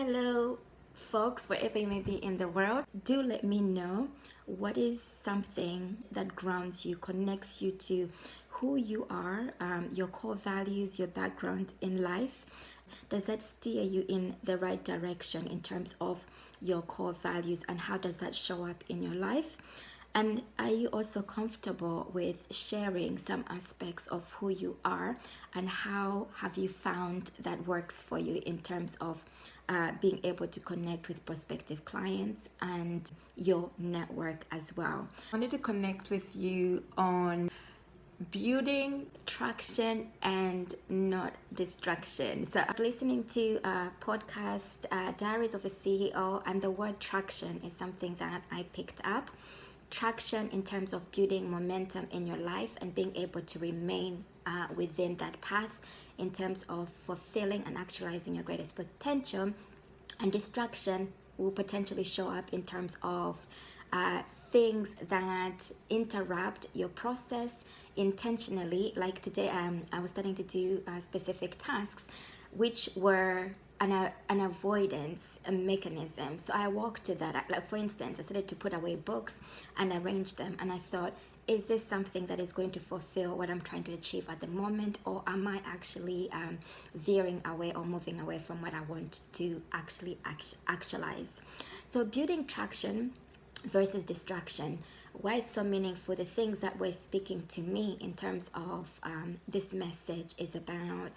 Hello, folks, wherever you may be in the world. Do let me know what is something that grounds you, connects you to who you are, your core values, your background in life. Does that steer you in the right direction in terms of your core values, and how does that show up in your life? And are you also comfortable with sharing some aspects of who you are, and how have you found that works for you in terms of being able to connect with prospective clients and your network as well? I wanted to connect with you on building traction and not distraction. So I was listening to a podcast, Diaries of a CEO, and the word traction is something that I picked up. Traction in terms of building momentum in your life and being able to remain within that path in terms of fulfilling and actualizing your greatest potential. And distraction will potentially show up in terms of things that interrupt your process intentionally. Like today, I was starting to do specific tasks which were an avoidance mechanism. So I walked to that. Like, for instance, I started to put away books and arrange them, and I thought, is this something that is going to fulfill what I'm trying to achieve at the moment, or am I actually veering away or moving away from what I want to actually actualize? So building traction versus distraction, why it's so meaningful. The things that were speaking to me in terms of this message is about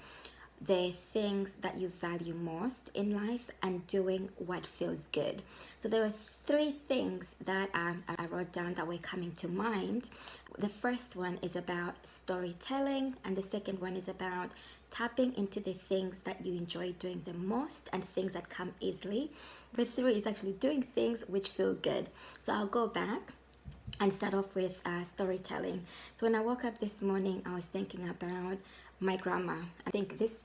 the things that you value most in life and doing what feels good. So there were three things that I wrote down that were coming to mind. The first one is about storytelling, and the second one is about tapping into the things that you enjoy doing the most and things that come easily. The three is actually doing things which feel good. So I'll go back and start off with storytelling. So when I woke up this morning, I was thinking about my grandma. I think this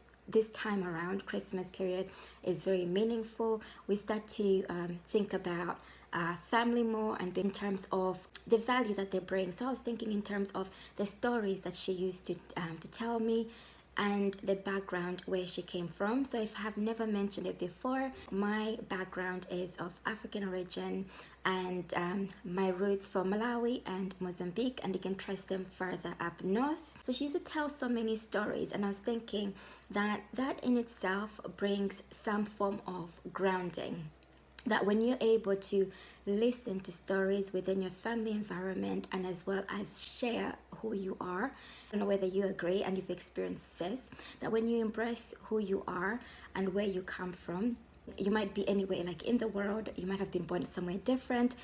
time around, Christmas period is very meaningful. We start to think about family more, and in terms of the value that they bring. So I was thinking in terms of the stories that she used to tell me, and the background where she came from. So if I have never mentioned it before, my background is of African origin, and my roots from Malawi and Mozambique, and you can trace them further up north. So she used to tell so many stories, and I was thinking that in itself brings some form of grounding. That when you're able to listen to stories within your family environment, and as well as share who you are, I don't know whether you agree and you've experienced this, that when you embrace who you are and where you come from, you might be anywhere like in the world, you might have been born somewhere different.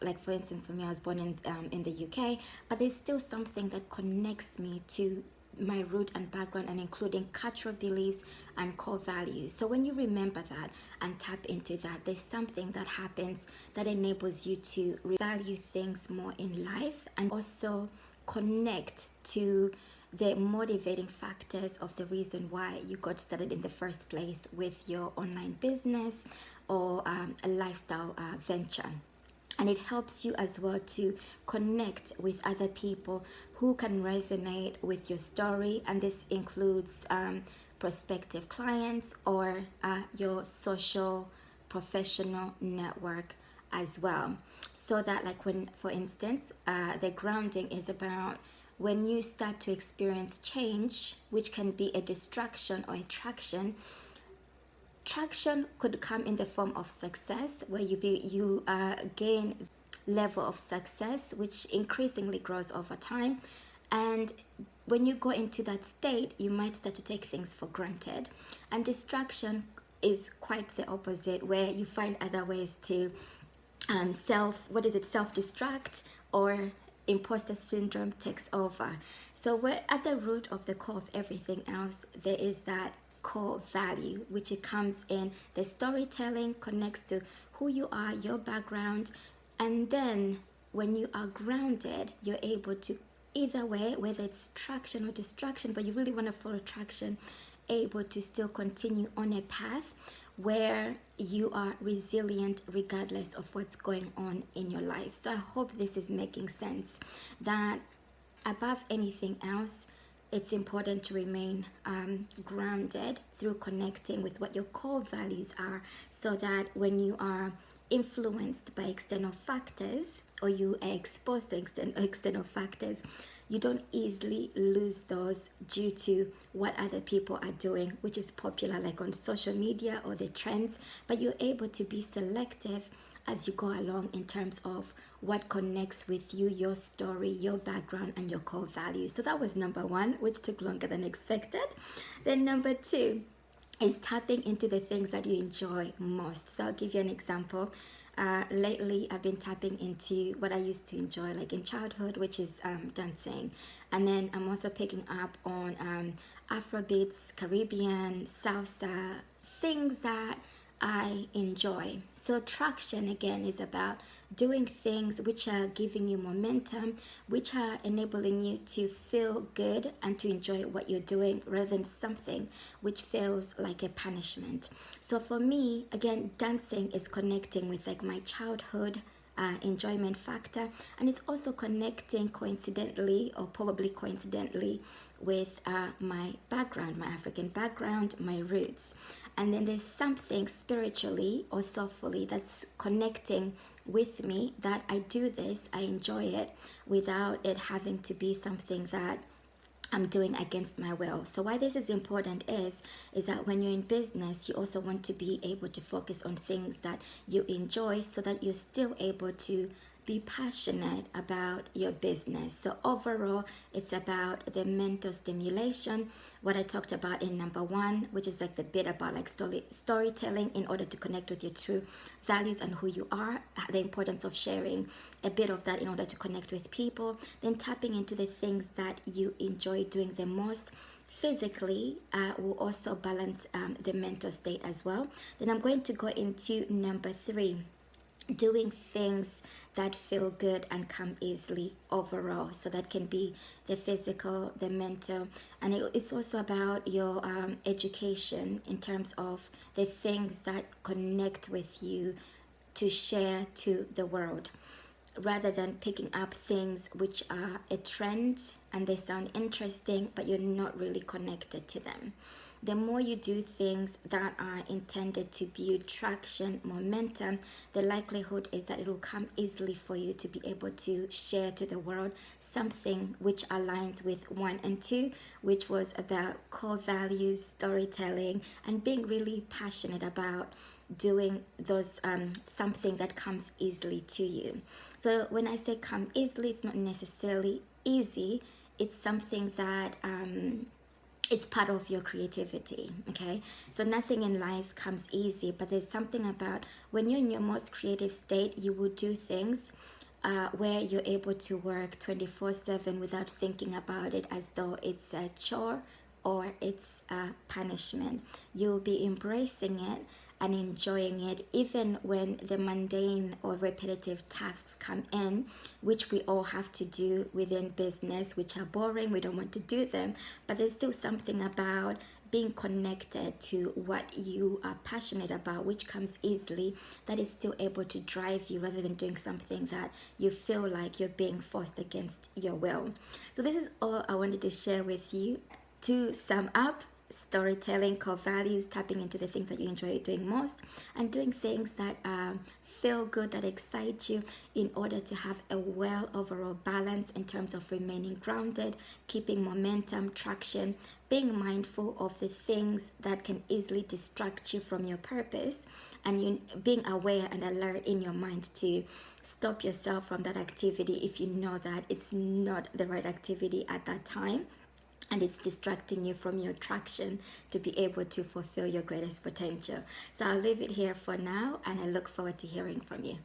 Like for instance, for me, I was born in the UK, but there's still something that connects me to my root and background, and including cultural beliefs and core values. So when you remember that and tap into that, there's something that happens that enables you to value things more in life, and also connect to the motivating factors of the reason why you got started in the first place with your online business or a lifestyle venture. And it helps you as well to connect with other people who can resonate with your story. And this includes prospective clients or your social professional network as well. So that, like, when, for instance, the grounding is about when you start to experience change, which can be a distraction or attraction. Traction could come in the form of success, where you gain level of success, which increasingly grows over time. And when you go into that state, you might start to take things for granted. And distraction is quite the opposite, where you find other ways to self-destruct, or imposter syndrome takes over. So we're at the root of the core of everything else. There is that core value, which it comes in the storytelling, connects to who you are, your background. And then when you are grounded, you're able to, either way, whether it's traction or distraction, but you really want to follow traction, able to still continue on a path where you are resilient regardless of what's going on in your life. So I hope this is making sense, that above anything else, it's important to remain grounded through connecting with what your core values are, so that when you are influenced by external factors, or you are exposed to external factors, you don't easily lose those due to what other people are doing, which is popular like on social media or the trends, but you're able to be selective as you go along in terms of what connects with you, your story, your background, and your core values. So that was number one, which took longer than expected. Then number two is tapping into the things that you enjoy most. So I'll give you an example. Lately, I've been tapping into what I used to enjoy, like in childhood, which is dancing. And then I'm also picking up on Afrobeats, Caribbean, salsa, things that I enjoy. So traction again is about doing things which are giving you momentum, which are enabling you to feel good and to enjoy what you're doing, rather than something which feels like a punishment. So for me, again, dancing is connecting with like my childhood enjoyment factor, and it's also connecting coincidentally, or probably coincidentally, with my background, my African background, my roots. And then there's something spiritually or soulfully that's connecting with me, that I do this, I enjoy it, without it having to be something that I'm doing against my will. So why this is important is that when you're in business, you also want to be able to focus on things that you enjoy, so that you're still able to be passionate about your business. So overall, it's about the mental stimulation, what I talked about in number one, which is like the bit about like storytelling in order to connect with your true values and who you are, the importance of sharing a bit of that in order to connect with people, then tapping into the things that you enjoy doing the most physically will also balance the mental state as well. Then I'm going to go into number three, doing things that feel good and come easily overall. So that can be the physical, the mental, and it's also about your education in terms of the things that connect with you to share to the world, rather than picking up things which are a trend and they sound interesting but you're not really connected to them. The more you do things that are intended to build traction, momentum, the likelihood is that it will come easily for you to be able to share to the world something which aligns with one and two, which was about core values, storytelling, and being really passionate about doing those something that comes easily to you. So when I say come easily, it's not necessarily easy. It's something that it's part of your creativity. Okay, so nothing in life comes easy, but there's something about when you're in your most creative state, you will do things where you're able to work 24/7 without thinking about it as though it's a chore or it's a punishment. You'll be embracing it and enjoying it, even when the mundane or repetitive tasks come in, which we all have to do within business, which are boring, we don't want to do them, but there's still something about being connected to what you are passionate about, which comes easily, that is still able to drive you, rather than doing something that you feel like you're being forced against your will. So this is all I wanted to share with you. To sum up, storytelling, core values, tapping into the things that you enjoy doing most, and doing things that feel good, that excite you, in order to have a well overall balance in terms of remaining grounded, keeping momentum, traction, being mindful of the things that can easily distract you from your purpose, and you being aware and alert in your mind to stop yourself from that activity if you know that it's not the right activity at that time, and it's distracting you from your traction to be able to fulfill your greatest potential. So I'll leave it here for now, and I look forward to hearing from you.